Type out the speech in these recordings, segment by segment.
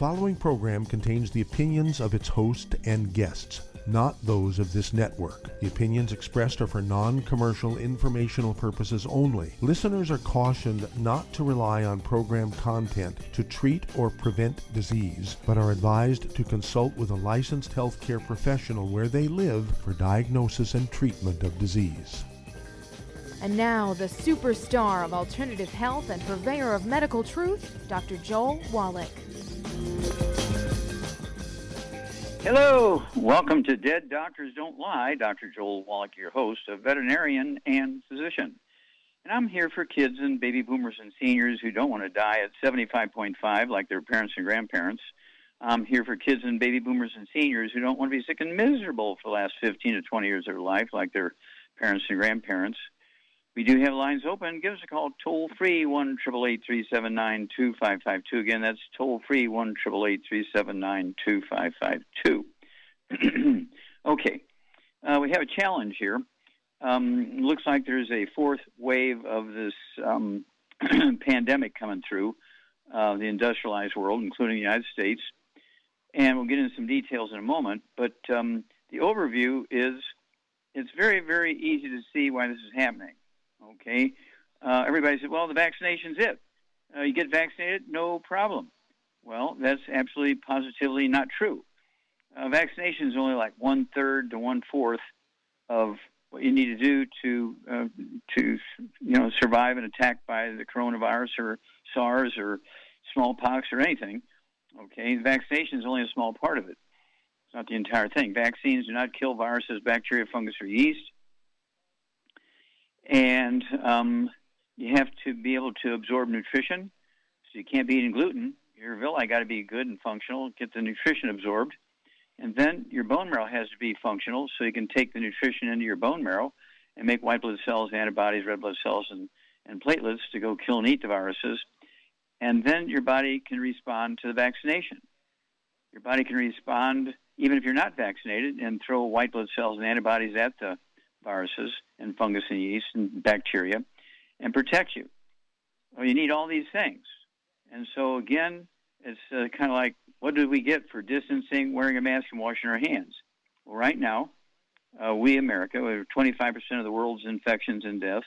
following program contains the opinions of its host and guests, not those of this network. The opinions expressed are for non-commercial informational purposes only. Listeners are cautioned not to rely on program content to treat or prevent disease, but are advised to consult with a licensed healthcare professional where they live for diagnosis and treatment of disease. And now, the superstar of alternative health and purveyor of medical truth, Dr. Joel Wallach. Hello, welcome to Dead Doctors Don't Lie. Dr. Joel Wallach, your host, a veterinarian and physician. And I'm here for kids and baby boomers and seniors who don't want to die at 75.5 like their parents and grandparents. I'm here for kids and baby boomers and seniors who don't want to be sick and miserable for the last 15 to 20 years of their life like their parents and grandparents. We do have lines open. Give us a call toll-free, 1-888-379-2552. Again, that's toll-free, 1-888-379-2552. Okay, we have a challenge here. Looks like there's a fourth wave of this pandemic coming through the industrialized world, including the United States. And we'll get into some details in a moment. But the overview is it's very, very easy to see why this is happening. Okay, everybody said, well, the vaccination's it. You get vaccinated, no problem. Well, that's absolutely positively not true. Vaccination is only like 1/3 to 1/4 of what you need to do to survive an attack by the coronavirus or SARS or smallpox or anything. Okay, vaccination is only a small part of it. It's not the entire thing. Vaccines do not kill viruses, bacteria, fungus, or yeast. And you have to be able to absorb nutrition, so you can't be eating gluten. Your villi got to be good and functional, get the nutrition absorbed. And then your bone marrow has to be functional, so you can take the nutrition into your bone marrow and make white blood cells, antibodies, red blood cells, and platelets to go kill and eat the viruses. And then your body can respond to the vaccination. Your body can respond, even if you're not vaccinated, and throw white blood cells and antibodies at the viruses and fungus and yeast and bacteria and protect you. Well, you need all these things. And so, again, it's kind of like, what do we get for distancing, wearing a mask, and washing our hands? Well, right now, we, America, we're 25% of the world's infections and deaths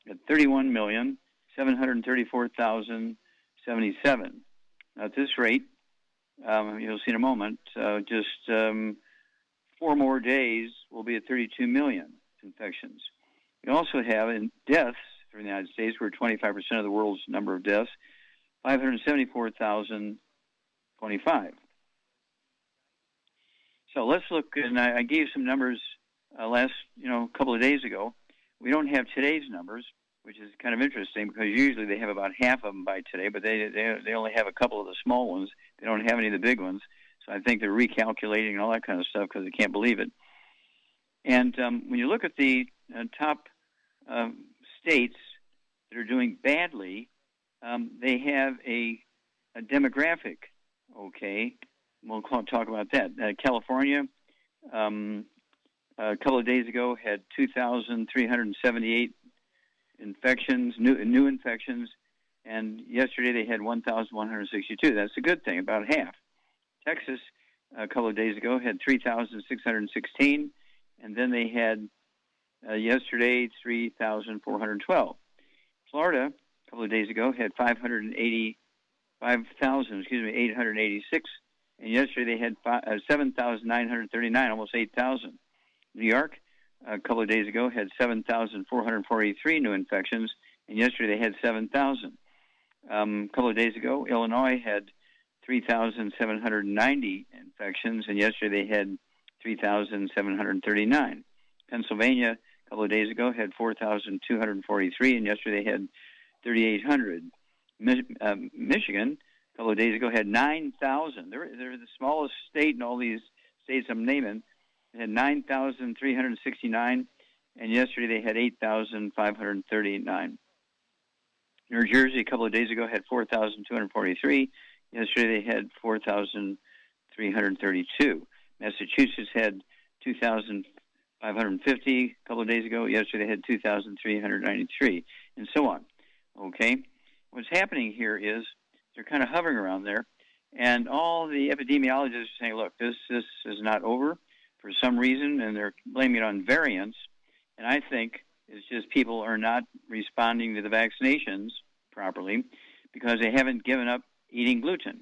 at 31,734,077. Now, at this rate, you'll see in a moment, just 4 more days will be at 32 million infections. We also have in deaths from the United States, we're 25% of the world's number of deaths, 574,025. So let's look, and I gave some numbers last, couple of days ago. We don't have today's numbers, which is kind of interesting because usually they have about half of them by today, but they only have a couple of the small ones. They don't have any of the big ones. So I think they're recalculating and all that kind of stuff because they can't believe it. And when you look at the top states that are doing badly, they have a demographic, okay? We'll talk about that. California, a couple of days ago, had 2,378 infections, new infections, and yesterday they had 1,162. That's a good thing, about half. Texas, a couple of days ago, had 3,616, and then they had yesterday 3,412. Florida, a couple of days ago, had 886, and yesterday they had 7,939, almost 8,000. New York, a couple of days ago, had 7,443 new infections, and yesterday they had 7,000. A couple of days ago, Illinois had 3,790 infections, and yesterday they had 3,739. Pennsylvania, a couple of days ago, had 4,243, and yesterday they had 3,800. Michigan, a couple of days ago, had 9,000. They're the smallest state in all these states I'm naming. They had 9,369, and yesterday they had 8,539. New Jersey, a couple of days ago, had 4,243. Yesterday they had 4,332. Massachusetts had 2,550 a couple of days ago. Yesterday they had 2,393, and so on. Okay? What's happening here is they're kind of hovering around there, And all the epidemiologists are saying, look, this is not over for some reason, and they're blaming it on variants. And I think it's just people are not responding to the vaccinations properly because they haven't given up eating gluten.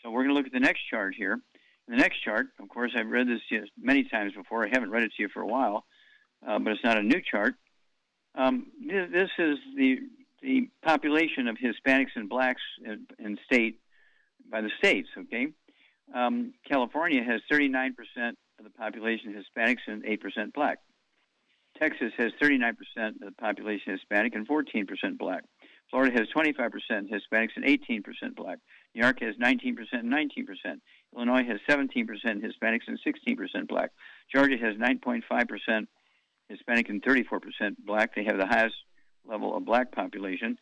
So we're going to look at the next chart here. In the next chart, of course, I've read this many times before. I haven't read it to you for a while, but it's not a new chart. This is the population of Hispanics and blacks by the states, okay? California has 39% of the population Hispanics and 8% black. Texas has 39% of the population Hispanic and 14% black. Florida has 25% Hispanics and 18% black. New York has 19% and 19%. Illinois has 17% Hispanics and 16% black. Georgia has 9.5% Hispanic and 34% black. They have the highest level of black population.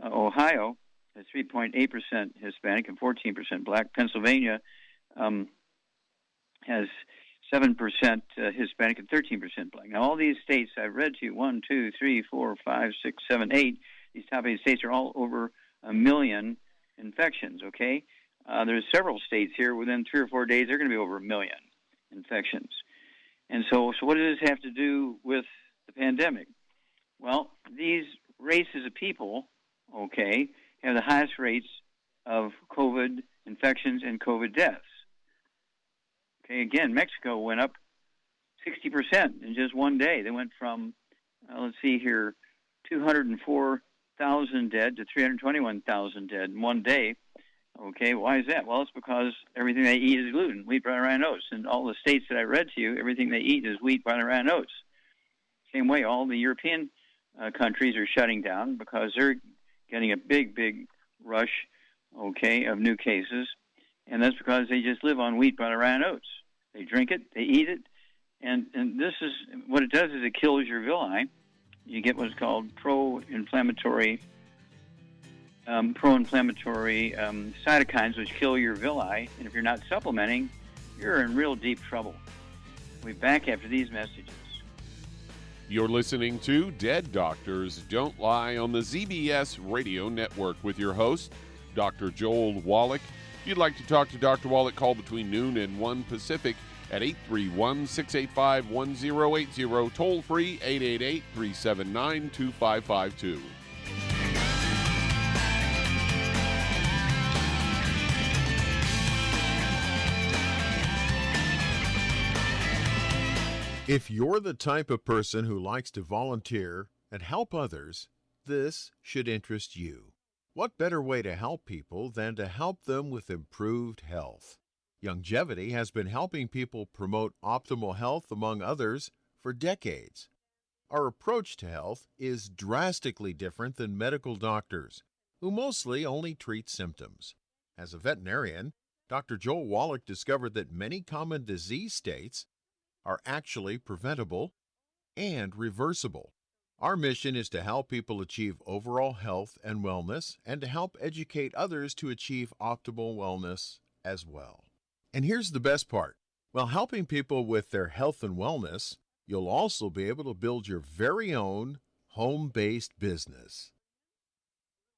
Ohio has 3.8% Hispanic and 14% black. Pennsylvania has 7% Hispanic and 13% black. Now, all these states I've read to you, 1, 2, 3, 4, 5, 6, 7, 8, these top 8 states are all over 1 million infections, okay? There's several states here, within 3 or 4 days, they're going to be over 1 million infections. And so what does this have to do with the pandemic? Well, these races of people, okay, have the highest rates of COVID infections and COVID deaths. Okay, again, Mexico went up 60% in just one day. They went from, let's see here, 204,000 dead to 321,000 dead in one day. Okay, why is that? Well, it's because everything they eat is gluten, wheat, barley, rye, and oats. And all the states that I read to you, everything they eat is wheat, barley, rye, and oats. Same way, all the European countries are shutting down because they're getting a big rush, okay, of new cases. And that's because they just live on wheat, barley, rye, and oats. They drink it, they eat it, and this is, what it does is it kills your villi. You get what's called pro-inflammatory cytokines, which kill your villi. And if you're not supplementing, you're in real deep trouble. We'll be back after these messages. You're listening to Dead Doctors Don't Lie on the ZBS Radio Network with your host, Dr. Joel Wallach. If you'd like to talk to Dr. Wallach, call between noon and 1 Pacific at 831-685-1080, toll free 888-379-2552. If you're the type of person who likes to volunteer and help others, this should interest you. What better way to help people than to help them with improved health? Longevity has been helping people promote optimal health, among others, for decades. Our approach to health is drastically different than medical doctors, who mostly only treat symptoms. As a veterinarian, Dr. Joel Wallach discovered that many common disease states are actually preventable and reversible. Our mission is to help people achieve overall health and wellness, and to help educate others to achieve optimal wellness as well. And here's the best part. While helping people with their health and wellness, you'll also be able to build your very own home-based business.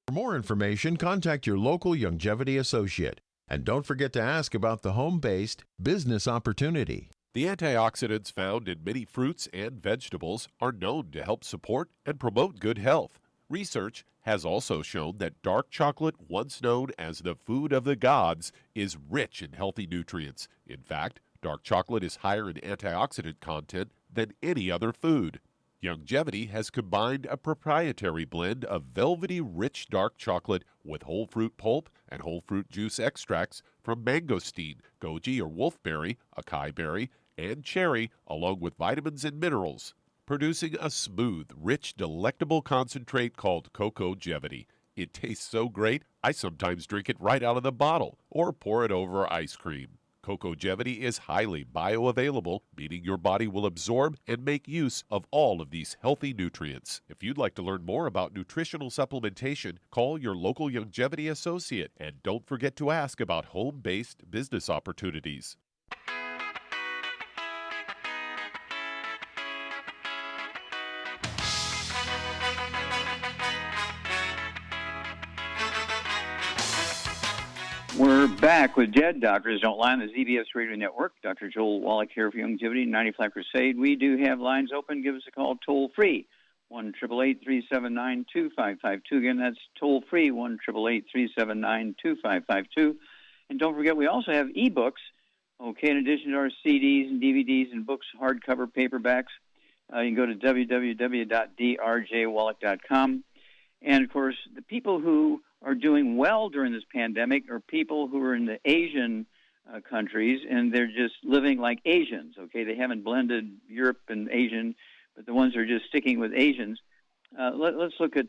For more information, contact your local longevity associate. And don't forget to ask about the home-based business opportunity. The antioxidants found in many fruits and vegetables are known to help support and promote good health. Research has also shown that dark chocolate, once known as the food of the gods, is rich in healthy nutrients. In fact, dark chocolate is higher in antioxidant content than any other food. Longevity has combined a proprietary blend of velvety rich dark chocolate with whole fruit pulp and whole fruit juice extracts from mangosteen, goji or wolfberry, acai berry, and cherry, along with vitamins and minerals, producing a smooth, rich, delectable concentrate called Cocogevity. It tastes so great, I sometimes drink it right out of the bottle or pour it over ice cream. Cocogevity is highly bioavailable, meaning your body will absorb and make use of all of these healthy nutrients. If you'd like to learn more about nutritional supplementation, call your local longevity associate, and don't forget to ask about home-based business opportunities. We're back with Dead Doctors Don't Lie on the ZBS Radio Network. Dr. Joel Wallach here for Longevity 95 Crusade. We do have lines open. Give us a call toll free, 1-888-379-2552. Again, that's toll free, 1-888-379-2552. And don't forget, we also have ebooks. Okay, in addition to our CDs and DVDs and books, hardcover paperbacks, you can go to www.drjwallach.com. And, of course, the people who are doing well during this pandemic are people who are in the Asian countries, and they're just living like Asians, okay? They haven't blended Europe and Asian, but the ones who are just sticking with Asians. Let's look at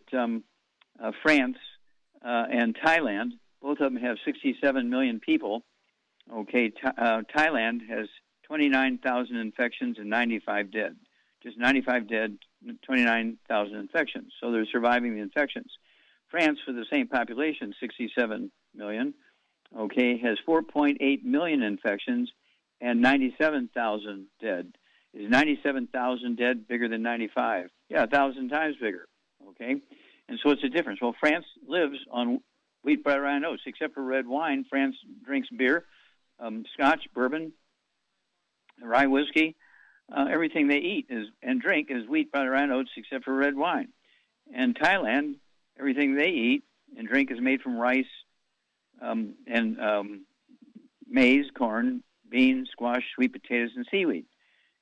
France and Thailand. Both of them have 67 million people. Okay, Thailand has 29,000 infections and 95 dead. Just 95 dead, 29,000 infections. So they're surviving the infections. France, for the same population, 67 million, okay, has 4.8 million infections and 97,000 dead. Is 97,000 dead bigger than 95? Yeah, 1,000 times bigger, okay? And so it's a difference. Well, France lives on wheat, butter, rye, and oats. Except for red wine, France drinks beer, scotch, bourbon, rye whiskey. Everything they eat and drink is wheat, butter, rye, and oats except for red wine. And Thailand, everything they eat and drink is made from rice and maize, corn, beans, squash, sweet potatoes, and seaweed.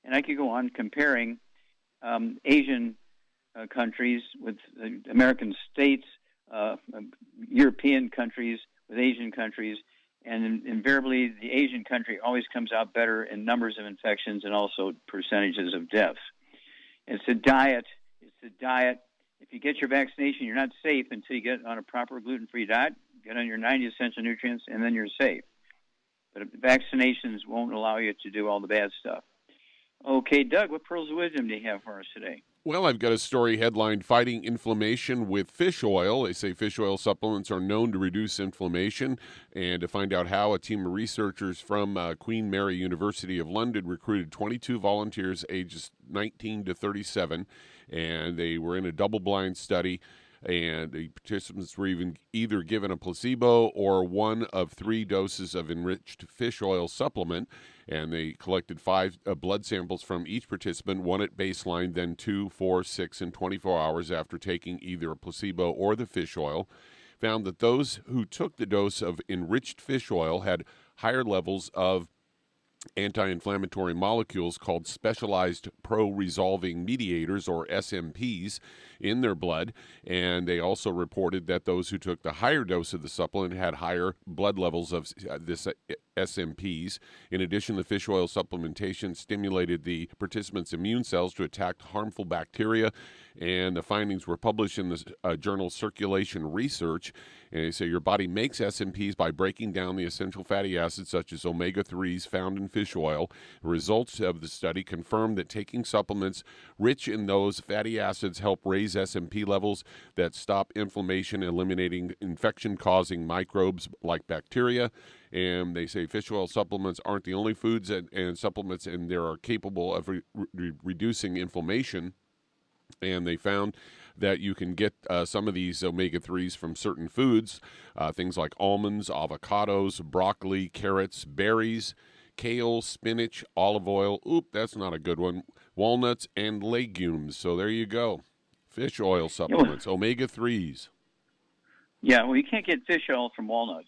And I could go on comparing Asian countries with American states, European countries with Asian countries, and invariably the Asian country always comes out better in numbers of infections and also percentages of deaths. It's the diet. If you get your vaccination, you're not safe until you get on a proper gluten-free diet, get on your 90 essential nutrients, and then you're safe. But vaccinations won't allow you to do all the bad stuff. Okay, Doug, what pearls of wisdom do you have for us today? Well, I've got a story headlined, Fighting Inflammation with Fish Oil. They say fish oil supplements are known to reduce inflammation. And to find out how, a team of researchers from Queen Mary University of London recruited 22 volunteers ages 19 to 37. And they were in a double-blind study. And the participants were either given a placebo or one of 3 doses of enriched fish oil supplement. And they collected 5 blood samples from each participant, 1 at baseline, then 2, 4, 6, and 24 hours after taking either a placebo or the fish oil. Found that those who took the dose of enriched fish oil had higher levels of anti-inflammatory molecules called specialized pro-resolving mediators, or SMPs, in their blood. And they also reported that those who took the higher dose of the supplement had higher blood levels of this SMPs. In addition, the fish oil supplementation stimulated the participants' immune cells to attack harmful bacteria, and the findings were published in the journal Circulation Research. And they say your body makes SMPs by breaking down the essential fatty acids such as omega-3s found in fish oil. The results of the study confirmed that taking supplements rich in those fatty acids help raise SMP levels that stop inflammation, eliminating infection-causing microbes like bacteria. And they say fish oil supplements aren't the only foods and supplements, and they are capable of reducing inflammation. And they found that you can get some of these omega-3s from certain foods, things like almonds, avocados, broccoli, carrots, berries, kale, spinach, olive oil. Oop, that's not a good one. Walnuts and legumes. So there you go. Fish oil supplements, omega-3s. Yeah, well, you can't get fish oil from walnuts.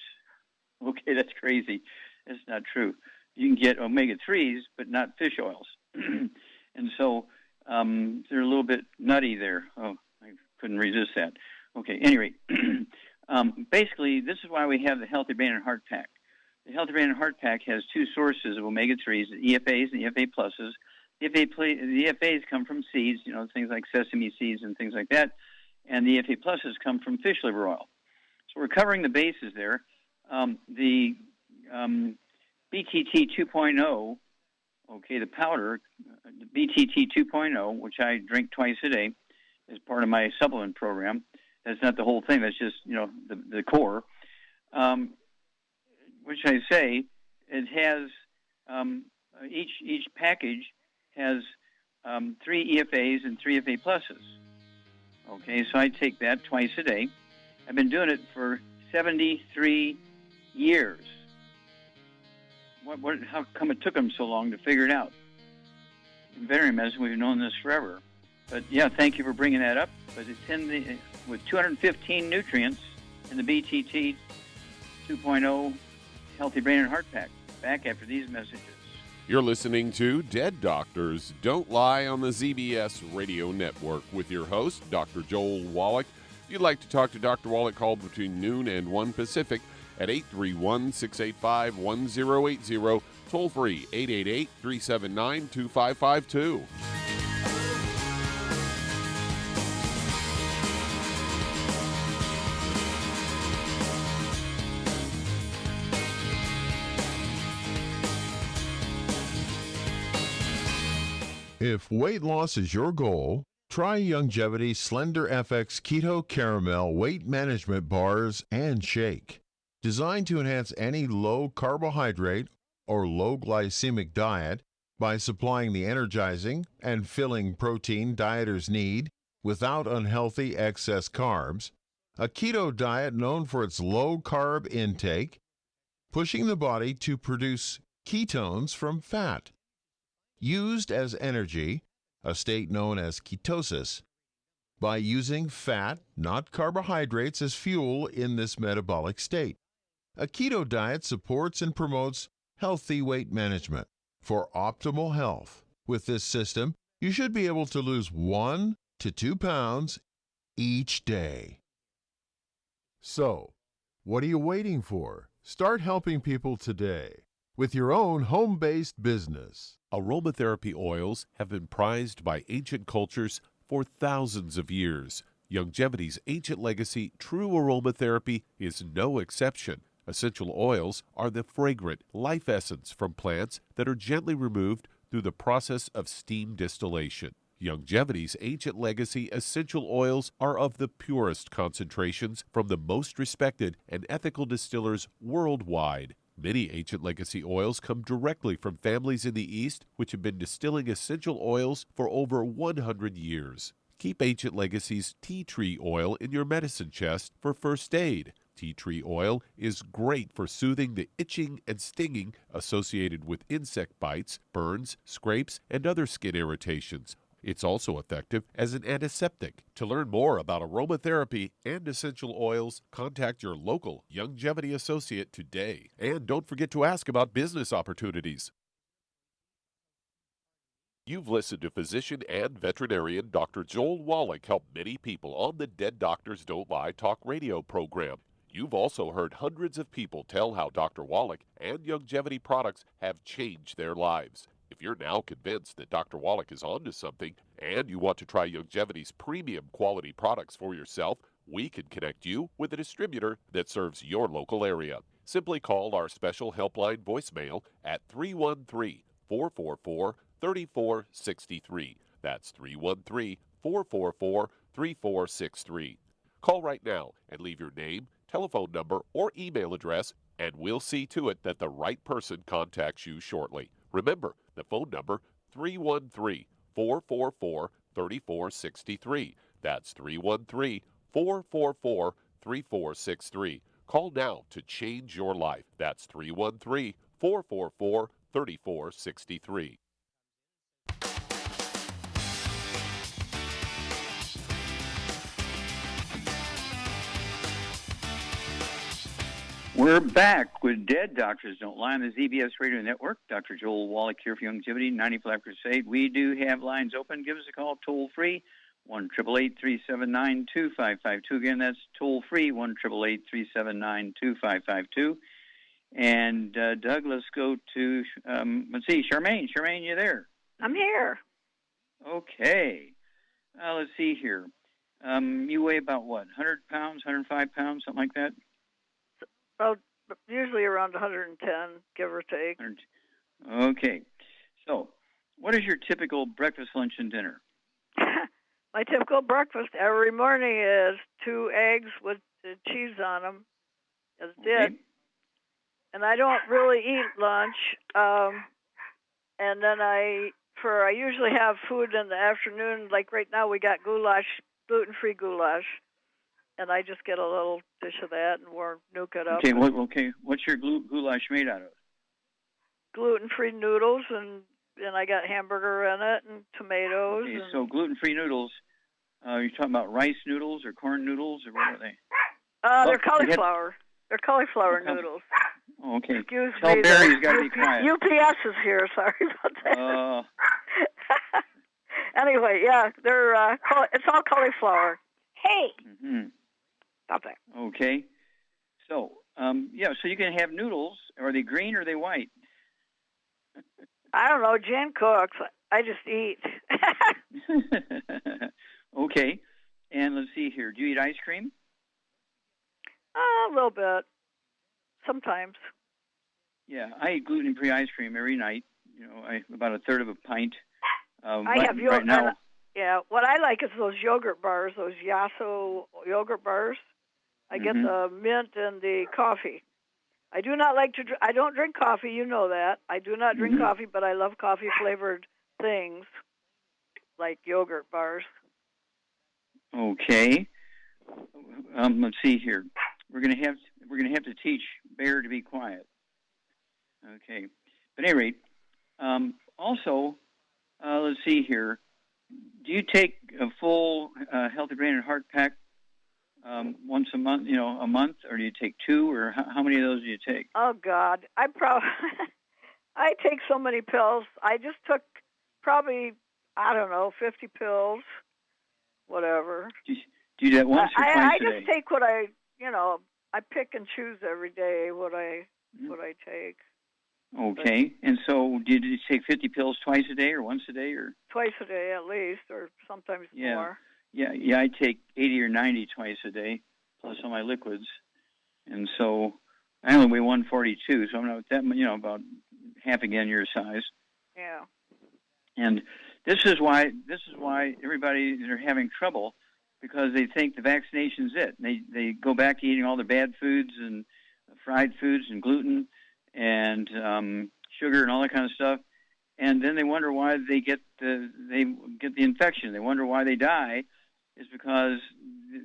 Okay, that's crazy. That's not true. You can get omega-3s, but not fish oils. And so they're a little bit nutty there. Oh, I couldn't resist that. Okay, anyway, basically, this is why we have the Healthy Brain and Heart Pack. The Healthy Brain and Heart Pack has 2 sources of omega-3s, the EFAs and the EFA pluses. The EFAs come from seeds, things like sesame seeds and things like that, and the EFA pluses come from fish liver oil. So we're covering the bases there. The BTT 2.0, okay, the powder, the BTT 2.0, which I drink twice a day as part of my supplement program. That's not the whole thing. That's just, the core. Which I say, it has, each package has 3 EFAs and 3 EFA pluses. Okay, so I take that twice a day. I've been doing it for 73 Years. How come it took them so long to figure it out? In veterinary medicine, we've known this forever. But yeah, thank you for bringing that up. But it's with 215 nutrients in the BTT 2.0 Healthy Brain and Heart Pack. Back after these messages. You're listening to Dead Doctors Don't Lie on the ZBS Radio Network with your host, Dr. Joel Wallach. If you'd like to talk to Dr. Wallach, call between noon and 1 Pacific at 831-685-1080, toll free 888-379-2552. If weight loss is your goal, try Youngevity's Slender FX Keto Caramel Weight Management Bars and Shake. Designed to enhance any low carbohydrate or low glycemic diet by supplying the energizing and filling protein dieters need without unhealthy excess carbs, a keto diet known for its low carb intake, pushing the body to produce ketones from fat. Used as energy, a state known as ketosis, by using fat, not carbohydrates, as fuel in this metabolic state. A keto diet supports and promotes healthy weight management for optimal health. With this system, you should be able to lose 1 to 2 pounds each day. So, what are you waiting for? Start helping people today with your own home-based business. Aromatherapy oils have been prized by ancient cultures for thousands of years. Youngevity's ancient legacy, true aromatherapy, is no exception. Essential oils are the fragrant life essence from plants that are gently removed through the process of steam distillation. Youngevity's ancient legacy essential oils are of the purest concentrations from the most respected and ethical distillers worldwide. Many ancient legacy oils come directly from families in the East which have been distilling essential oils for over 100 years. Keep Ancient Legacy's tea tree oil in your medicine chest for first aid. Tea tree oil is great for soothing the itching and stinging associated with insect bites, burns, scrapes, and other skin irritations. It's also effective as an antiseptic. To learn more about aromatherapy and essential oils, contact your local Youngevity associate today. And don't forget to ask about business opportunities. You've listened to physician and veterinarian Dr. Joel Wallach help many people on the Dead Doctors Don't Lie talk radio program. You've also heard hundreds of people tell how Dr. Wallach and Youngevity products have changed their lives. If you're now convinced that Dr. Wallach is onto something and you want to try Youngevity's premium quality products for yourself, we can connect you with a distributor that serves your local area. Simply call our special helpline voicemail at 313-444-3463. That's 313-444-3463. Call right now and leave your name, telephone number, or email address, and we'll see to it that the right person contacts you shortly. Remember, the phone number, 313-444-3463. That's 313-444-3463. Call now to change your life. That's 313-444-3463. We're back with Dead Doctors Don't Lie on the ZBS Radio Network. Dr. Joel Wallach here for Youngevity, 95 Crusade. We do have lines open. Give us a call toll free, 1-888-379-2552. Again, that's toll free, 1-888-379-2552. And Doug, let's go to, let's see, Charmaine. Charmaine, you there? I'm here. Okay. Let's see here. You weigh about what, 100 pounds, 105 pounds, something like that? Well, usually around 110, give or take. Okay. So, what is your typical breakfast, lunch, and dinner? My typical breakfast every morning is 2 eggs with cheese on them. That's it. And I don't really eat lunch. And then I usually have food in the afternoon. Like right now, we got goulash, gluten-free goulash. and I just get a little dish of that and nuke it up. Okay. What's your goulash made out of? Gluten-free noodles, and I got hamburger in it and tomatoes. Okay, so gluten-free noodles. You're talking about rice noodles or corn noodles, or what are they? They're cauliflower. They're cauliflower noodles. Oh, okay. Excuse Tell me. Barry's got to be quiet. UPS is here. Sorry about that. Anyway, yeah, they're it's all cauliflower. Hey. Mm-hmm. Stop that. Okay. So, so you can have noodles. Are they green or are they white? I don't know. Jen cooks. I just eat. Okay. And let's see here. Do you eat ice cream? A little bit. Sometimes. Yeah, I eat gluten-free ice cream every night. About a third of a pint. I have yogurt. Right now. Yeah, what I like is those yogurt bars, those Yasso yogurt bars. I get the mint and the coffee. I do not like to. I don't drink coffee. You know that. I do not drink coffee, but I love coffee-flavored things like yogurt bars. Okay. Let's see here. We're gonna have to teach Bear to be quiet. Okay. But at any rate, also, let's see here. Do you take a full Healthy Brain and Heart pack once a month? A month, or do you take two, or how many of those do you take? Oh God, I take so many pills. I just took probably 50 pills, whatever. Do you do that once or twice a day? I just take what I pick and choose every day what I take. Okay, and so did you take 50 pills twice a day or once a day? Or twice a day at least, or sometimes more. Yeah, I take 80 or 90 twice a day, plus all my liquids. And so I only weigh 142, so I'm not that, about half again your size. Yeah. And this is why everybody they're having trouble, because they think the vaccination's it. They go back to eating all the bad foods and fried foods and gluten and sugar and all that kind of stuff, and then they wonder why they get the infection. They wonder why they die, is because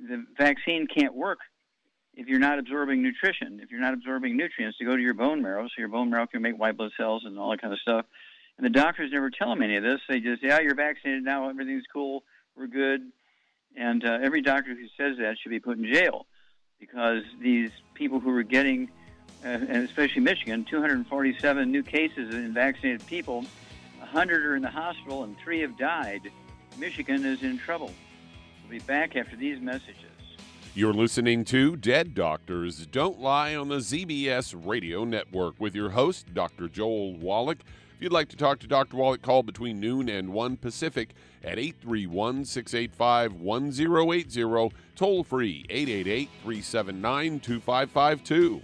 the vaccine can't work if you're not absorbing nutrition, if you're not absorbing nutrients to go to your bone marrow, so your bone marrow can make white blood cells and all that kind of stuff. And the doctors never tell them any of this. They just, you're vaccinated now, everything's cool, we're good. And every doctor who says that should be put in jail, because these people who are getting, and especially Michigan, 247 new cases in vaccinated people, 100 are in the hospital and 3 have died. Michigan is in trouble. We'll be back after these messages. You're listening to Dead Doctors Don't Lie on the ZBS Radio Network with your host, Dr. Joel Wallach. If you'd like to talk to Dr. Wallach, call between noon and 1 Pacific at 831-685-1080, toll free 888-379-2552.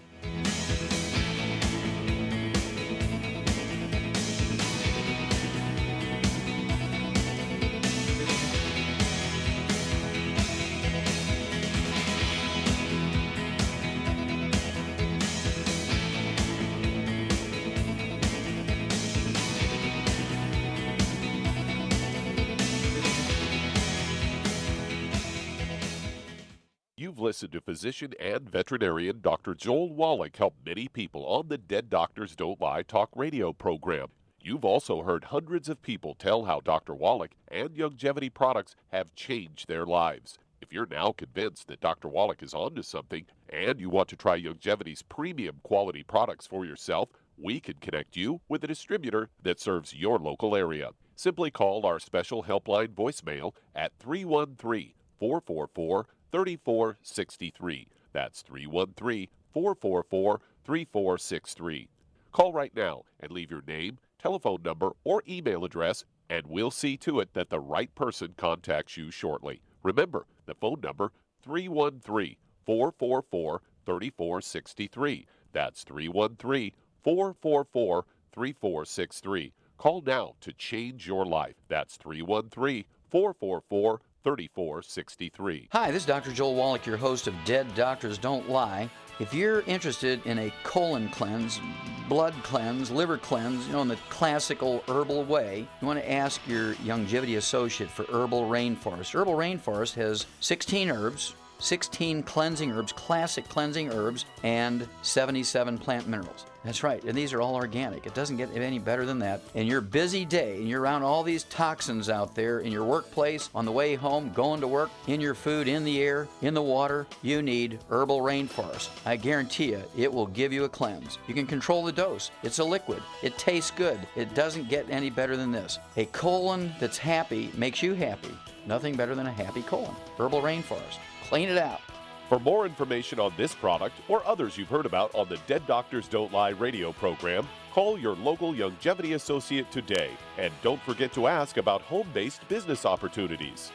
You've listened to physician and veterinarian Dr. Joel Wallach help many people on the Dead Doctors Don't Lie talk radio program. You've also heard hundreds of people tell how Dr. Wallach and Youngevity products have changed their lives. If you're now convinced that Dr. Wallach is onto something and you want to try Youngevity's premium quality products for yourself, we can connect you with a distributor that serves your local area. Simply call our special helpline voicemail at 313-444-3463. That's 313-444-3463. Call right now and leave your name, telephone number, or email address, and we'll see to it that the right person contacts you shortly. Remember, the phone number, 313-444-3463. That's 313-444-3463. Call now to change your life. That's 313-444-3463. Hi, this is Dr. Joel Wallach, your host of Dead Doctors Don't Lie. If you're interested in a colon cleanse, blood cleanse, liver cleanse, in the classical herbal way, you want to ask your Youngevity associate for Herbal Rainforest. Herbal Rainforest has 16 herbs, 16 cleansing herbs, classic cleansing herbs, and 77 plant minerals. That's right, and these are all organic. It doesn't get any better than that. In your busy day, and you're around all these toxins out there in your workplace, on the way home, going to work, in your food, in the air, in the water, you need Herbal Rainforest. I guarantee you, it will give you a cleanse. You can control the dose. It's a liquid. It tastes good. It doesn't get any better than this. A colon that's happy makes you happy. Nothing better than a happy colon. Herbal Rainforest. Clean it out. For more information on this product or others you've heard about on the Dead Doctors Don't Lie radio program, call your local longevity associate today. And don't forget to ask about home-based business opportunities.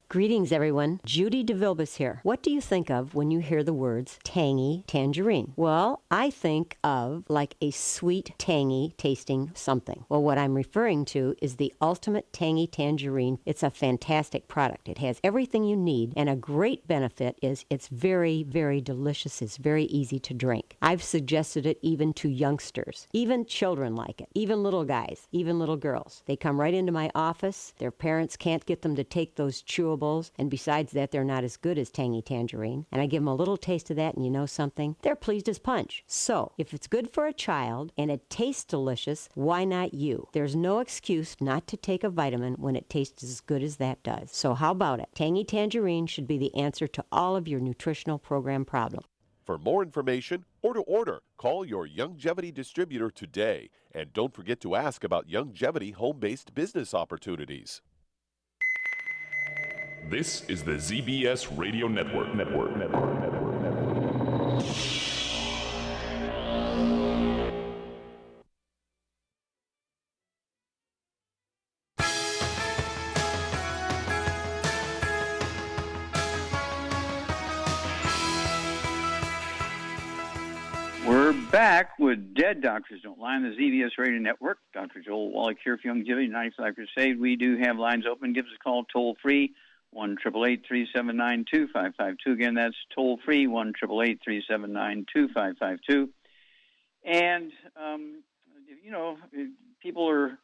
Greetings, everyone. Judy DeVilbus here. What do you think of when you hear the words tangy tangerine? Well, I think of like a sweet, tangy tasting something. Well, what I'm referring to is the Ultimate Tangy Tangerine. It's a fantastic product. It has everything you need, and a great benefit is it's very, very delicious. It's very easy to drink. I've suggested it even to youngsters. Even children like it. Even little guys. Even little girls. They come right into my office. Their parents can't get them to take those chewables. And besides that, they're not as good as Tangy Tangerine. And I give them a little taste of that, and you know something? They're pleased as punch. So, if it's good for a child and it tastes delicious, why not you? There's no excuse not to take a vitamin when it tastes as good as that does. So how about it? Tangy Tangerine should be the answer to all of your nutritional program problems. For more information or to order, call your Longevity distributor today. And don't forget to ask about Longevity home-based business opportunities. This is the ZBS Radio Network. We're back with Dead Doctors Don't Lie on the ZBS Radio Network. Dr. Joel Wallach here for Longevity 95 Crusade. We do have lines open. Give us a call toll-free. 1-888-379-2552. Again, that's toll-free, 1-888-379-2552. And, people are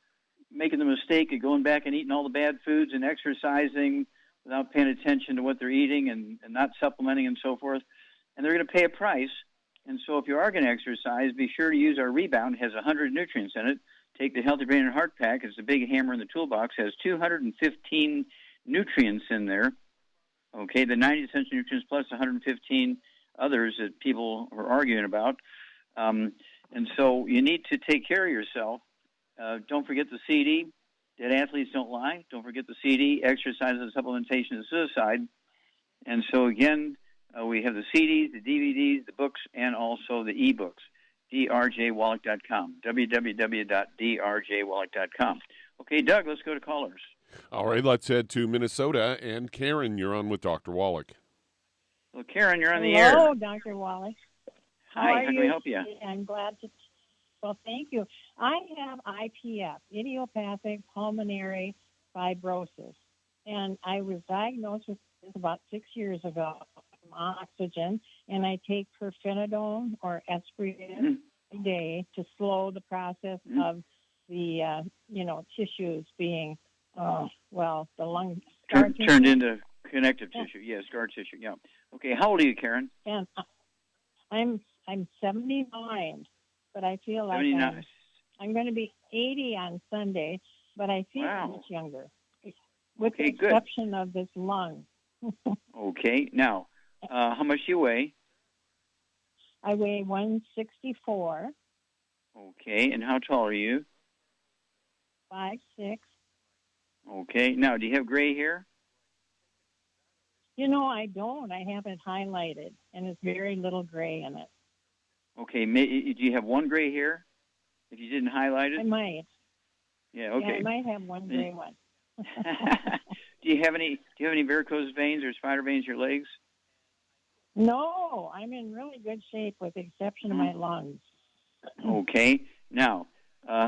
making the mistake of going back and eating all the bad foods and exercising without paying attention to what they're eating and not supplementing and so forth. And they're going to pay a price. And so if you are going to exercise, be sure to use our Rebound. It has 100 nutrients in it. Take the Healthy Brain and Heart Pack. It's a big hammer in the toolbox. It has 215 nutrients in there, okay, the 90 essential nutrients plus 115 others that people are arguing about. And so you need to take care of yourself. Don't forget the CD, Dead Athletes Don't Lie. Don't forget the CD, Exercise and Supplementation of Suicide. And so, again, we have the CDs, the DVDs, the books, and also the e-books, drjwallach.com, www.drjwallach.com. Okay, Doug, let's go to callers. All right, let's head to Minnesota. And Karen, you're on with Dr. Wallach. Well, Karen, you're on the air. Hello, Dr. Wallach. Hi, how can we help you? I'm glad to. Well, thank you. I have IPF, idiopathic pulmonary fibrosis, and I was diagnosed with this about 6 years ago from oxygen, and I take pirfenidone or aspirin a day to slow the process of the, tissues being, the lung turned into connective tissue. Yeah, scar tissue. Yeah. Okay. How old are you, Karen? And I'm 79, but I feel like I'm going to be 80 on Sunday, but I feel much younger, with the exception of this lung. Okay. Now, how much do you weigh? I weigh 164. Okay. And how tall are you? 5'6". Okay. Now, do you have gray hair? I don't. I have it highlighted, and there's very little gray in it. Okay. Do you have one gray hair? If you didn't highlight it? I might. Yeah, okay. Yeah, I might have one gray one. Do you have any varicose veins or spider veins in your legs? No, I'm in really good shape with the exception of my lungs. Okay. Now,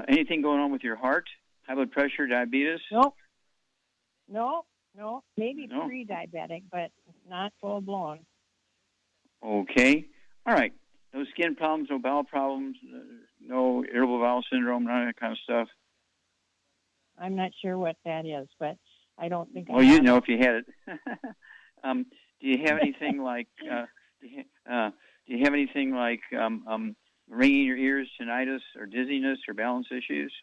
anything going on with your heart? High blood pressure, diabetes? No. Maybe pre-diabetic, but not full-blown. Okay. All right. No skin problems, no bowel problems, no irritable bowel syndrome, none of that kind of stuff? I'm not sure what that is, but I don't think you'd know if you had it. Do you have anything like ringing in your ears, tinnitus, or dizziness, or balance issues?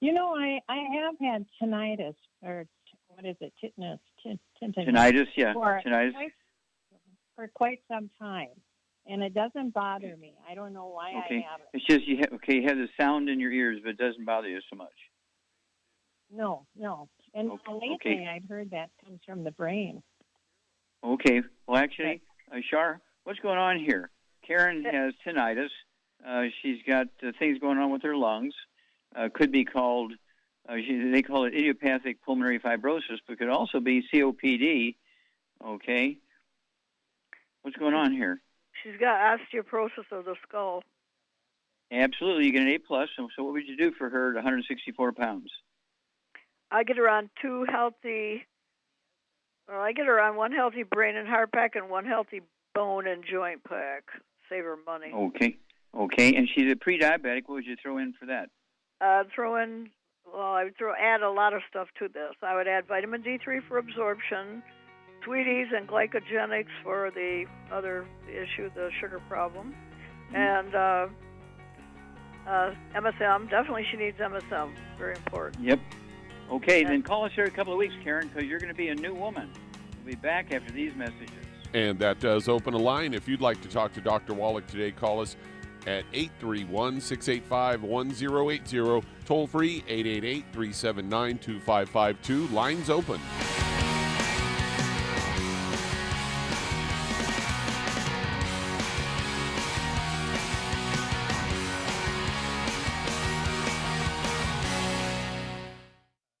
I have had tinnitus, or what is it, tinnitus? Tinnitus, yeah. Tinnitus. For quite some time, and it doesn't bother me. I don't know why I have it. It's just you have the sound in your ears, but it doesn't bother you so much. No. And lately I've heard that comes from the brain. Okay. Well, actually, Shar, what's going on here? Karen has tinnitus. She's got things going on with her lungs. Could be called, they call it idiopathic pulmonary fibrosis, but could also be COPD. Okay. What's going on here? She's got osteoporosis of the skull. Absolutely. You get an A+. So what would you do for her at 164 pounds? I get her on one healthy brain and heart pack and one healthy bone and joint pack. Save her money. Okay. And she's a pre-diabetic. What would you throw in for that? I would add a lot of stuff to this. I would add vitamin D3 for absorption, sweeties and glycogenics for the other issue, the sugar problem, and MSM. Definitely she needs MSM. Very important. Yep. Okay, then call us here in a couple of weeks, Karen, because you're going to be a new woman. We'll be back after these messages. And that does open a line. If you'd like to talk to Dr. Wallach today, call us at 831-685-1080. Toll free, 888-379-2552. Lines open.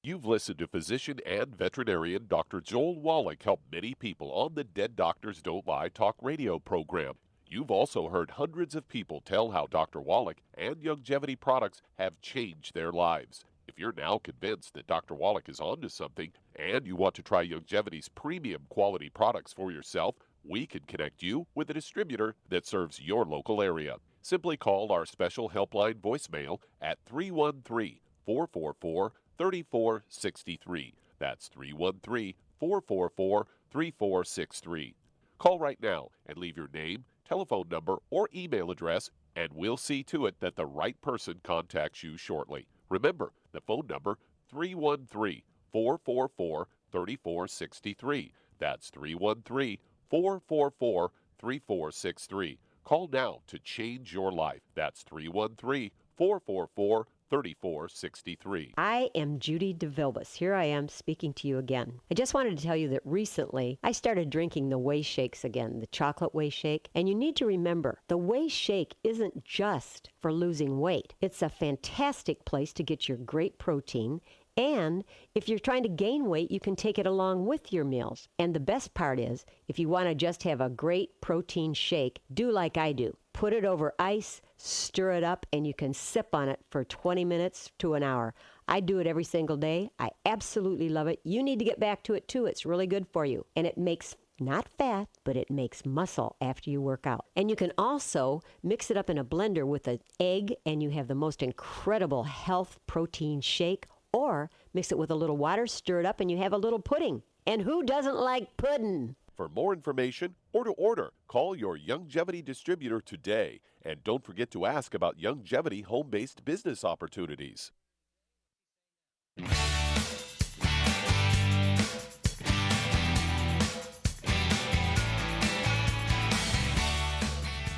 You've listened to physician and veterinarian Dr. Joel Wallach help many people on the Dead Doctors Don't Lie talk radio program. You've also heard hundreds of people tell how Dr. Wallach and Youngevity products have changed their lives. If you're now convinced that Dr. Wallach is onto something and you want to try Youngevity's premium quality products for yourself, we can connect you with a distributor that serves your local area. Simply call our special helpline voicemail at 313-444-3463. That's 313-444-3463. Call right now and leave your name, telephone number, or email address, and we'll see to it that the right person contacts you shortly. Remember, the phone number, 313-444-3463. That's 313-444-3463. Call now to change your life. That's 313-444-3463. I am Judy DeVilbus. Here I am speaking to you again. I just wanted to tell you that recently I started drinking the Whey Shakes again, the chocolate Whey Shake. And you need to remember, the Whey Shake isn't just for losing weight. It's a fantastic place to get your great protein. And if you're trying to gain weight, you can take it along with your meals. And the best part is, if you want to just have a great protein shake, do like I do. Put it over ice, stir it up, and you can sip on it for 20 minutes to an hour. I do it every single day. I absolutely love it. You need to get back to it too. It's really good for you. And it makes not fat, but it makes muscle after you work out. And you can also mix it up in a blender with an egg, and you have the most incredible health protein shake. Or mix it with a little water, stir it up, and you have a little pudding. And who doesn't like pudding? For more information or to order, call your Youngevity distributor today. And don't forget to ask about Youngevity home-based business opportunities.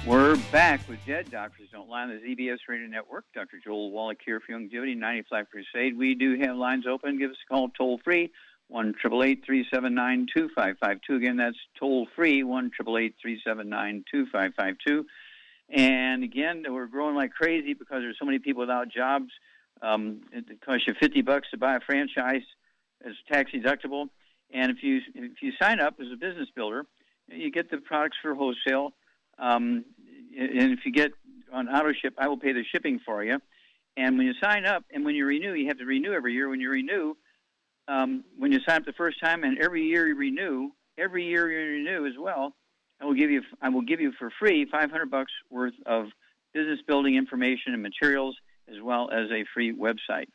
We're back with Dead Doctors Don't Lie on the ZBS Radio Network. Dr. Joel Wallach here for Youngevity, 90 Flat Crusade. We do have lines open. Give us a call toll-free, 1-888-379-2552. Again, that's toll-free, 1-888-379-2552. And again, we're growing like crazy because there's so many people without jobs. It costs you $50 to buy a franchise as tax deductible. And if you sign up as a business builder, you get the products for wholesale. And if you get on auto ship, I will pay the shipping for you. And when you sign up and when you renew, you have to renew every year. When you renew, when you sign up the first time and every year you renew as well, I will give you for free $500 worth of business building information and materials, as well as a free website.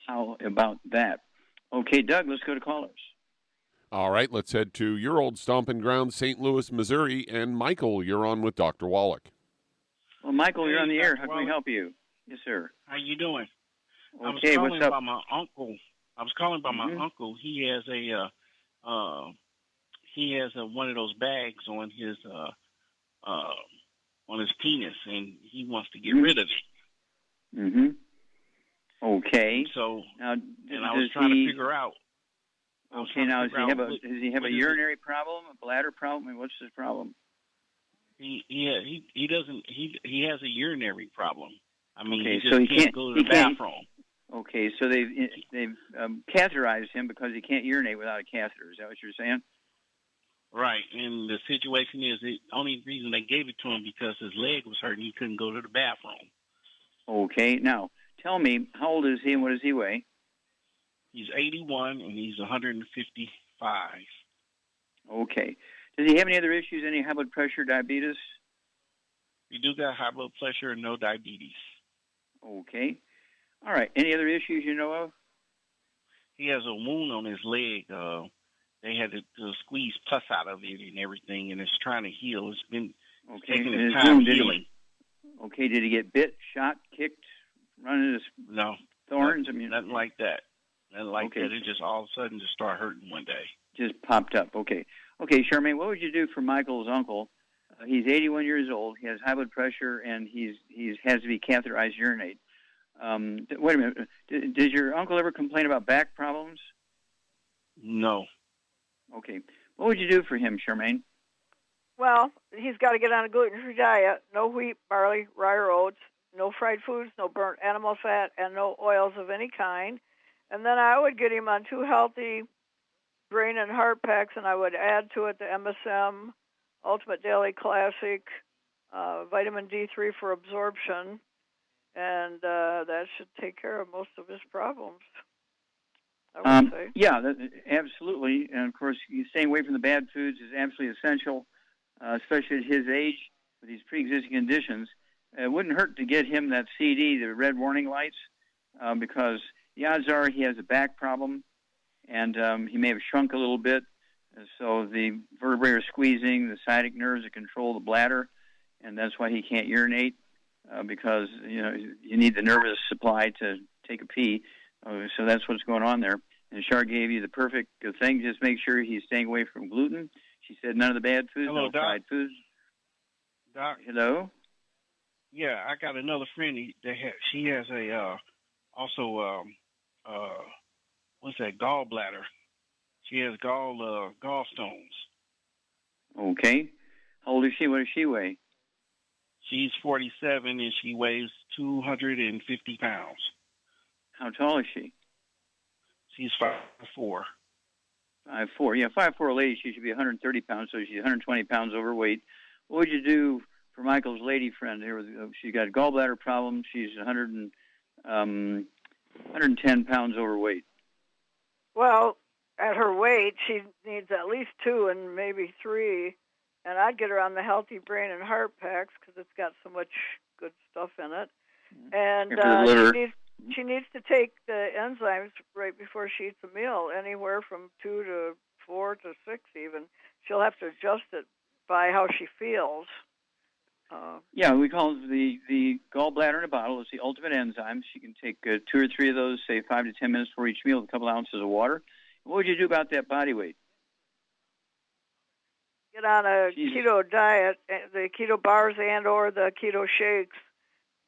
How about that? Okay, Doug, let's go to callers. All right, let's head to your old stomping ground, St. Louis, Missouri. And Michael, you're on with Dr. Wallach. Well, Michael, you're on the air. How Dr. can we help you? Yes, sir. How you doing? Okay, I was what's calling up? about my uncle. My uncle. He has one of those bags on his penis, and he wants to get rid of it. Mm-hmm. Okay. So now, I was trying to figure out. Okay, now does he have a urinary problem, a bladder problem? I mean, what's his problem? He has a urinary problem. I mean, okay, he just can't go to the bathroom. Okay, so they've catheterized him because he can't urinate without a catheter. Is that what you're saying? Right, and the situation is the only reason they gave it to him because his leg was hurting. He couldn't go to the bathroom. Okay, now tell me, how old is he and what does he weigh? He's 81 and he's 155. Okay. Does he have any other issues? Any high blood pressure, diabetes? We do got high blood pressure and no diabetes. Okay. All right. Any other issues you know of? He has a wound on his leg. They had to squeeze pus out of it and everything, and it's trying to heal. It's been taking its time healing. Okay. Did he get bit, shot, kicked, run into thorns? Nothing like that. Nothing like that. It just all of a sudden just started hurting one day. Just popped up. Okay. Okay, Charmaine, what would you do for Michael's uncle? He's 81 years old. He has high blood pressure, and he has to be catheterized urinate. Wait a minute. Did your uncle ever complain about back problems? No. Okay. What would you do for him, Charmaine? Well, he's got to get on a gluten-free diet. No wheat, barley, rye, or oats. No fried foods, no burnt animal fat, and no oils of any kind. And then I would get him on 2 healthy brain and heart packs, and I would add to it the MSM, Ultimate Daily Classic, vitamin D3 for absorption, and that should take care of most of his problems, I would say. Yeah, absolutely. And, of course, staying away from the bad foods is absolutely essential, especially at his age with these pre-existing conditions. It wouldn't hurt to get him that CD, the red warning lights, because the odds are he has a back problem, and he may have shrunk a little bit. So the vertebrae are squeezing, the sciatic nerves that control the bladder, and that's why he can't urinate, because you need the nervous supply to take a pee. So that's what's going on there. And Char gave you the perfect thing. Just make sure he's staying away from gluten. She said none of the bad foods, Hello, no Doc. fried foods. Doc. Hello? Yeah, I got another friend. She has gallbladder. She has gallstones. Okay. How old is she? What does she weigh? She's 47 and she weighs 250 pounds. How tall is she? She's 5'4". 5'4". Yeah, 5'4" lady. She should be 130 pounds, so she's 120 pounds overweight. What would you do for Michael's lady friend here? She's got gallbladder problems. She's 110 pounds overweight. Well, at her weight, she needs at least 2 and maybe 3. And I'd get her on the Healthy Brain and Heart Packs because it's got so much good stuff in it. And she needs to take the enzymes right before she eats a meal, anywhere from 2 to 4 to 6 even. She'll have to adjust it by how she feels. Yeah, we call it the gallbladder in a bottle. It's the ultimate enzyme. She can take 2 or 3 of those, say 5 to 10 minutes before each meal with a couple ounces of water. What would you do about that body weight? Get on a keto diet, the keto bars and or the keto shakes,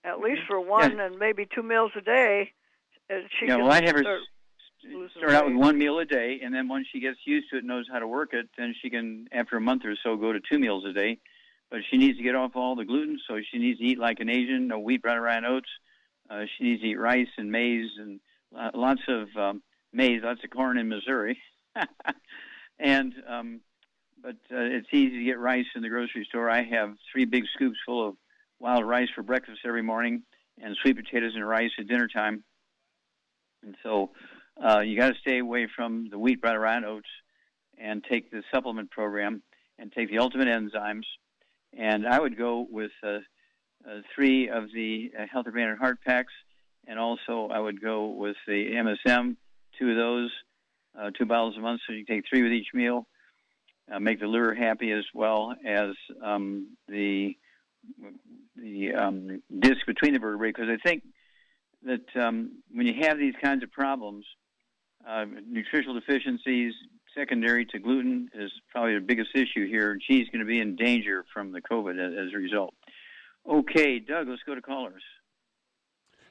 at least for 1 and maybe 2 meals a day. I'd have her start out with 1 meal a day, and then once she gets used to it and knows how to work it, then she can, after a month or so, go to 2 meals a day. But she needs to get off all the gluten, so she needs to eat like an Asian, no wheat, brown, rye, and oats. She needs to eat rice and maize and lots of maize, lots of corn in Missouri. But it's easy to get rice in the grocery store. I have 3 big scoops full of wild rice for breakfast every morning and sweet potatoes and rice at dinner time. And so you got to stay away from the wheat, brown, rye, and oats and take the supplement program and take the ultimate enzymes. And I would go with 3 of the Healthy Brain and Heart Packs, and also I would go with the MSM, 2 of those, 2 bottles a month, so you take 3 with each meal. Make the liver happy as well as the disc between the vertebrae, because I think that when you have these kinds of problems, nutritional deficiencies secondary to gluten is probably the biggest issue here. She's going to be in danger from the COVID as a result. Okay, Doug, let's go to callers.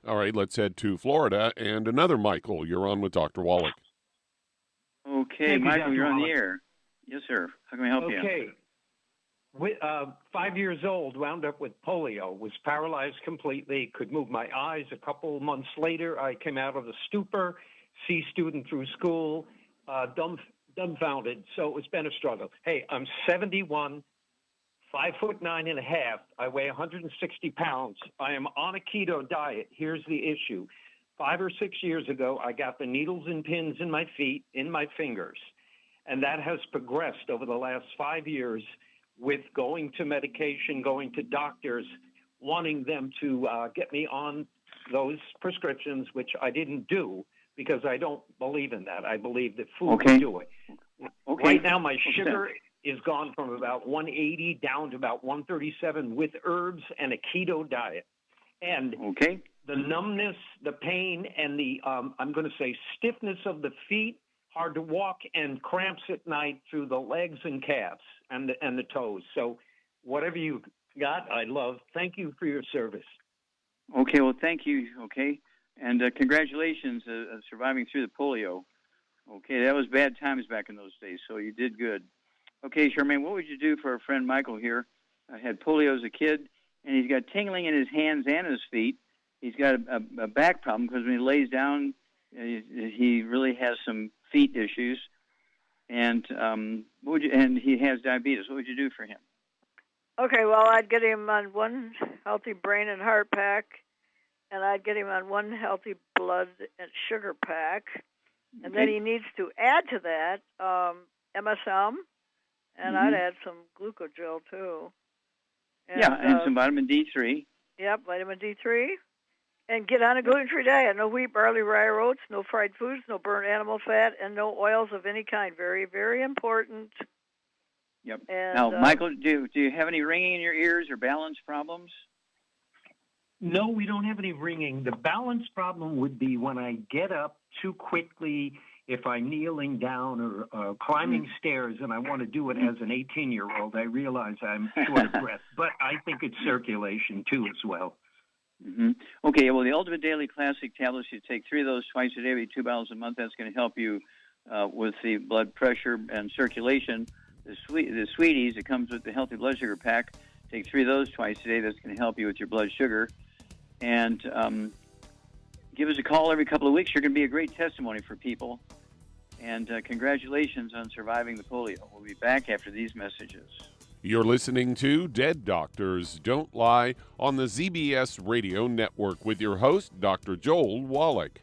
All right, let's head to Florida. And another Michael, you're on with Dr. Wallach. Okay, Michael, you're on the air. Yes, sir. How can we help you? Okay. 5 years old, wound up with polio, was paralyzed completely, could move my eyes. A couple months later, I came out of the stupor, C student through school, dumbfounded. So it's been a struggle. Hey, I'm 71, 5'9.5". I weigh 160 pounds. I am on a keto diet. Here's the issue. 5 or 6 years ago, I got the needles and pins in my feet, in my fingers. And that has progressed over the last 5 years with going to medication, going to doctors, wanting them to get me on those prescriptions, which I didn't do because I don't believe in that. I believe that food will do it. Okay. Right now, my sugar is gone from about 180 down to about 137 with herbs and a keto diet. And the numbness, the pain, and the, I'm going to say, stiffness of the feet, hard to walk, and cramps at night through the legs and calves and the toes. So whatever you got, I love. Thank you for your service. Okay, well, thank you, and congratulations surviving through the polio. Okay, that was bad times back in those days, so you did good. Okay, Charmaine, what would you do for our friend Michael here? Had polio as a kid, and he's got tingling in his hands and his feet. He's got a back problem because when he lays down, he really has some feet issues, and and he has diabetes. What would you do for him? Okay, well, I'd get him on one healthy brain and heart pack, and I'd get him on one healthy blood and sugar pack, and then he needs to add to that MSM, and I'd add some glucogel too. And, and some vitamin D3. Yep, vitamin D3. And get on a gluten-free diet. No wheat, barley, rye, or oats, no fried foods, no burnt animal fat, and no oils of any kind. Very, very important. Yep. And, now, Michael, do you have any ringing in your ears or balance problems? No, we don't have any ringing. The balance problem would be when I get up too quickly, if I'm kneeling down or climbing stairs, and I want to do it as an 18-year-old, I realize I'm short of breath. But I think it's circulation, too, as well. Okay, well, the Ultimate Daily Classic tablets, you take 3 of those twice a day, every 2 bottles a month. That's going to help you with the blood pressure and circulation. The Sweeties, it comes with the Healthy Blood Sugar Pack. Take 3 of those twice a day. That's going to help you with your blood sugar. And give us a call every couple of weeks. You're going to be a great testimony for people. And congratulations on surviving the polio. We'll be back after these messages. You're listening to Dead Doctors Don't Lie on the ZBS Radio Network with your host, Dr. Joel Wallach.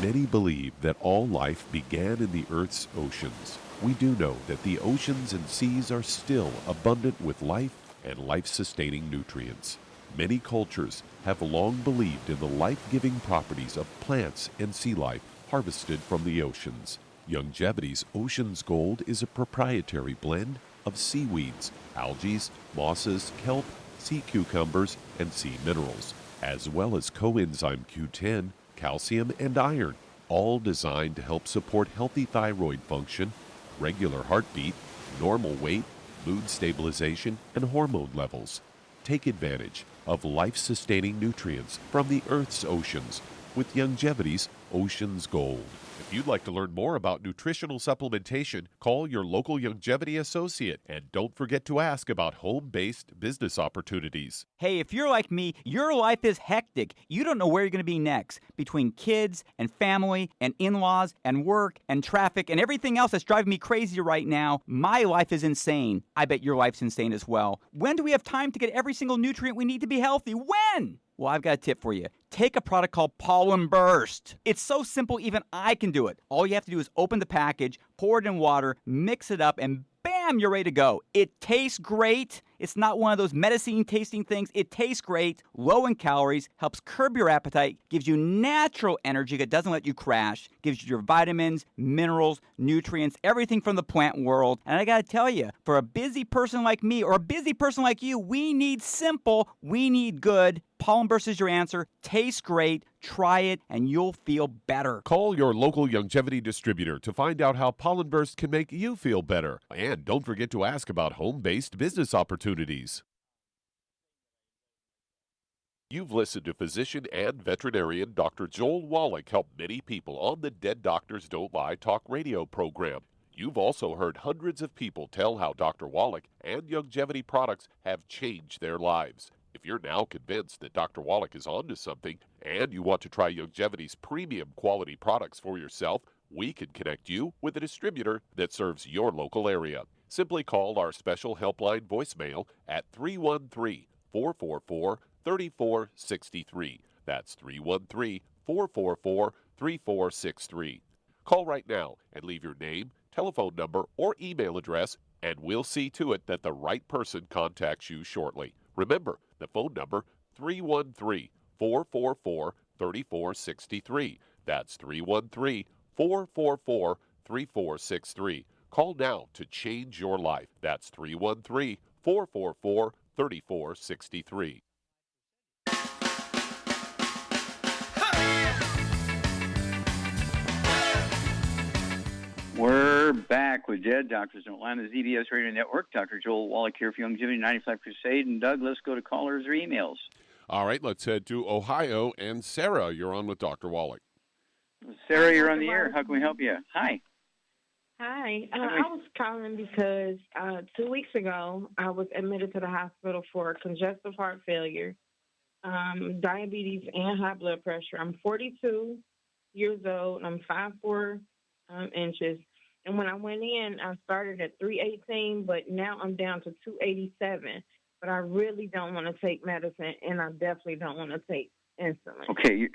Many believe that all life began in the Earth's oceans. We do know that the oceans and seas are still abundant with life and life-sustaining nutrients. Many cultures have long believed in the life-giving properties of plants and sea life harvested from the oceans. Longevity's Ocean's Gold is a proprietary blend of seaweeds, algae, mosses, kelp, sea cucumbers, and sea minerals, as well as coenzyme Q10, calcium, and iron, all designed to help support healthy thyroid function, regular heartbeat, normal weight, mood stabilization, and hormone levels. Take advantage of life-sustaining nutrients from the Earth's oceans with Longevity's Ocean's Gold. If you'd like to learn more about nutritional supplementation, call your local longevity associate, and don't forget to ask about home-based business opportunities. Hey, if you're like me, your life is hectic. You don't know where you're going to be next. Between kids and family and in-laws and work and traffic and everything else that's driving me crazy right now, my life is insane. I bet your life's insane as well. When do we have time to get every single nutrient we need to be healthy? When? Well, I've got a tip for you. Take a product called Pollen Burst. It's so simple, even I can do it. All you have to do is open the package, pour it in water, mix it up, and bam, you're ready to go. It tastes great. It's not one of those medicine tasting things. It tastes great, low in calories, helps curb your appetite, gives you natural energy that doesn't let you crash, gives you your vitamins, minerals, nutrients, everything from the plant world. And I gotta tell you, for a busy person like me or a busy person like you, we need simple, we need good. Pollen Burst is your answer. Tastes great. Try it, and you'll feel better. Call your local longevity distributor to find out how Pollen Burst can make you feel better. And don't forget to ask about home-based business opportunities. You've listened to physician and veterinarian Dr. Joel Wallach help many people on the Dead Doctors Don't Lie talk radio program. You've also heard hundreds of people tell how Dr. Wallach and longevity products have changed their lives. If you're now convinced that Dr. Wallach is onto something and you want to try Longevity's premium quality products for yourself, we can connect you with a distributor that serves your local area. Simply call our special helpline voicemail at 313-444-3463. That's 313-444-3463. Call right now and leave your name, telephone number, or email address, and we'll see to it that the right person contacts you shortly. Remember, the phone number, 313-444-3463. That's 313-444-3463. Call now to change your life. That's 313-444-3463. We're back with Dead Doctors Don't Lie on the ZBS Radio Network. Dr. Joel Wallach here for Longevity 95 Crusade. And Doug, let's go to callers or emails. All right, let's head to Ohio. And Sarah, you're on with Dr. Wallach. Sarah, you're on the air. How can we help you? Hi. Hi. I was calling because 2 weeks ago, I was admitted to the hospital for congestive heart failure, diabetes, and high blood pressure. I'm 42 years old. I'm 5'4" inches. And when I went in, I started at 318, but now I'm down to 287. But I really don't want to take medicine, and I definitely don't want to take insulin. Okay,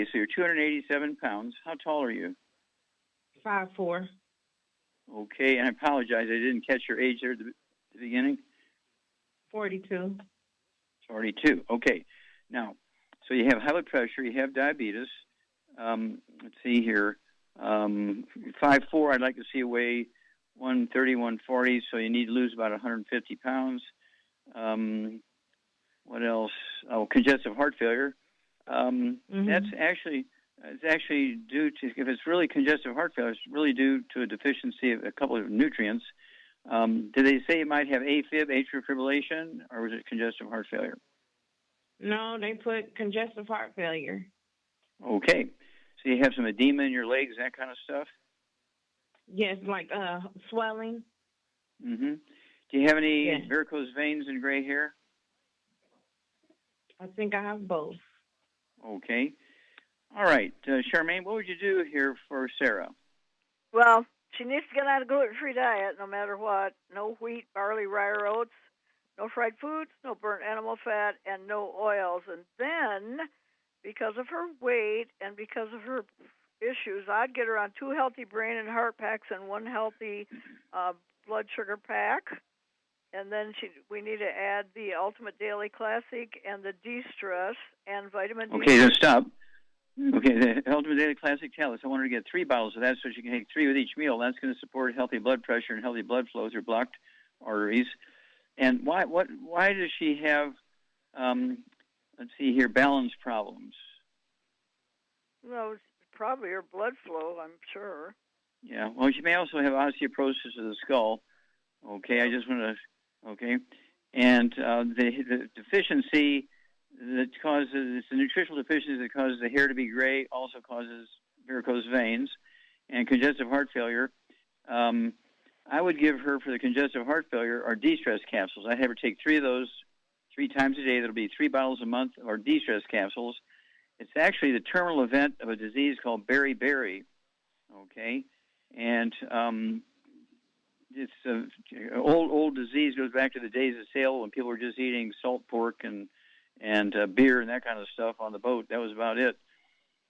so you're 287 pounds. How tall are you? 5'4". Okay, and I apologize, I didn't catch your age there at the beginning. 42. 42. Okay. Now, so you have high blood pressure, you have diabetes. Let's see here. 5'4", I'd like to see you weigh 130, 140, so you need to lose about 150 pounds. What else? Oh, congestive heart failure. It's actually due to, if it's really congestive heart failure, it's really due to a deficiency of a couple of nutrients. Did they say you might have AFib, atrial fibrillation, or was it congestive heart failure? No, they put congestive heart failure. Okay. So you have some edema in your legs, that kind of stuff? Yes, like swelling. Mm-hmm. Do you have any varicose veins and gray hair? I think I have both. Okay. All right. Charmaine, what would you do here for Sarah? Well, she needs to get on a gluten-free diet no matter what. No wheat, barley, rye, or oats. No fried foods, no burnt animal fat, and no oils. And then, because of her weight and because of her issues, I'd get her on 2 healthy brain and heart packs and 1 healthy blood sugar pack. And then we need to add the Ultimate Daily Classic and the De-Stress and vitamin D. Okay, then stop. Okay, the Ultimate Daily Classic tablets. I want her to get 3 bottles of that so she can take 3 with each meal. That's going to support healthy blood pressure and healthy blood flow through blocked arteries. And why does she have, let's see here, balance problems? Well, it's probably her blood flow, I'm sure. Yeah, well, she may also have osteoporosis of the skull. Okay, I just want to, okay. And the deficiency that causes, it's a nutritional deficiency that causes the hair to be gray, also causes varicose veins. and congestive heart failure, I would give her, for the congestive heart failure, our de-stress capsules. I'd have her take 3 of those 3 times a day. That'll be 3 bottles a month of our de-stress capsules. It's actually the terminal event of a disease called beriberi, okay? And it's an old disease, goes back to the days of sail when people were just eating salt pork and beer and that kind of stuff on the boat. That was about it.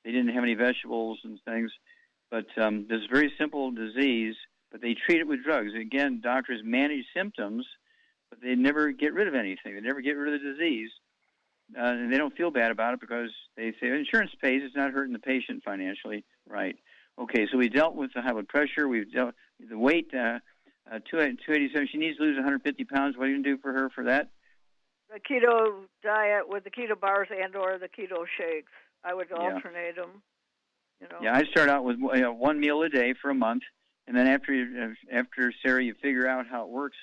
They didn't have any vegetables and things. But this is a very simple disease, but they treat it with drugs. Again, doctors manage symptoms, but they never get rid of anything. They never get rid of the disease. And they don't feel bad about it because they say insurance pays. It's not hurting the patient financially. Right. Okay, so we dealt with the high blood pressure. We've dealt with the weight, 287. She needs to lose 150 pounds. What are you going to do for her for that? The keto diet with the keto bars and or the keto shakes. I would alternate them. You know. Yeah, I start out with 1 meal a day for a month, and then after Sarah, you figure out how it works.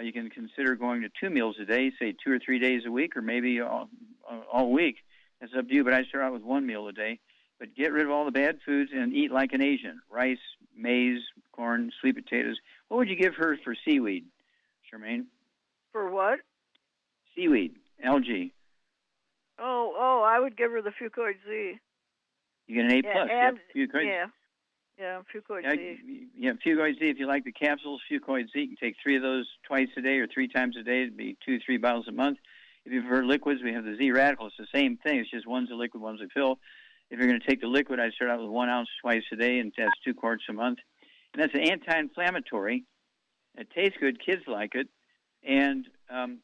You can consider going to 2 meals a day, say 2 or 3 days a week, or maybe all week. That's up to you. But I start out with 1 meal a day. But get rid of all the bad foods and eat like an Asian: rice, maize, corn, sweet potatoes. What would you give her for seaweed, Charmaine? For what? Seaweed, algae. Oh, I would give her the Fucoid Z. You get an A+. And, Fucoid. Yeah, Fucoid Z. Yeah, Fucoid Z. If you like the capsules, Fucoid Z, you can take 3 of those twice a day or 3 times a day. It'd be 2-3 bottles a month. If you prefer liquids, we have the Z Radical. It's the same thing. It's just one's a liquid, one's a pill. If you're going to take the liquid, I'd start out with 1 ounce twice a day, and that's 2 quarts a month. And that's an anti-inflammatory. It tastes good. Kids like it. And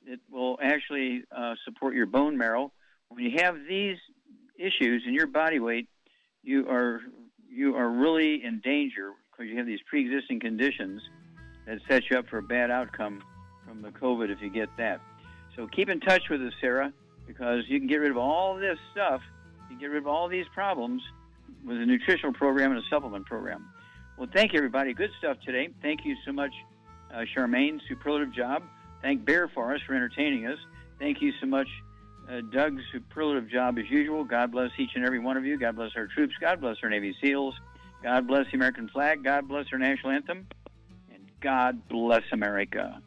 it will actually support your bone marrow. When you have these issues in your body weight, you are really in danger because you have these pre-existing conditions that set you up for a bad outcome from the COVID if you get that. So keep in touch with us, Sarah, because you can get rid of all this stuff. You can get rid of all these problems with a nutritional program and a supplement program. Well, thank you, everybody. Good stuff today. Thank you so much, Charmaine. Superlative job. Thank Bear Forest for entertaining us. Thank you so much, Doug. Superlative job as usual. God bless each and every one of you. God bless our troops. God bless our Navy SEALs. God bless the American flag. God bless our national anthem. And God bless America.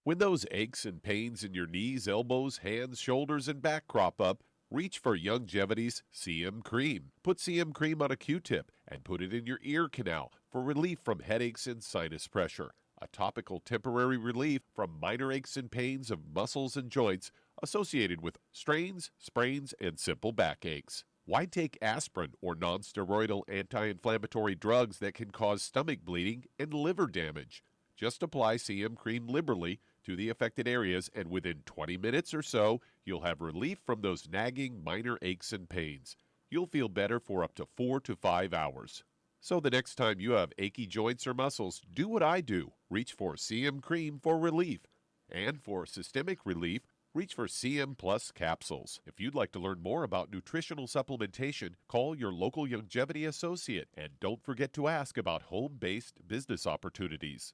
When those aches and pains in your knees, elbows, hands, shoulders, and back crop up, reach for Youngevity's CM Cream. Put CM Cream on a Q-tip and put it in your ear canal for relief from headaches and sinus pressure. A topical temporary relief from minor aches and pains of muscles and joints associated with strains, sprains, and simple backaches. Why take aspirin or non-steroidal anti-inflammatory drugs that can cause stomach bleeding and liver damage? Just apply CM Cream liberally to the affected areas, and within 20 minutes or so, you'll have relief from those nagging minor aches and pains. You'll feel better for up to 4 to 5 hours. So the next time you have achy joints or muscles, do what I do. Reach for CM Cream for relief. And for systemic relief, reach for CM Plus capsules. If you'd like to learn more about nutritional supplementation, call your local Youngevity associate. And don't forget to ask about home-based business opportunities.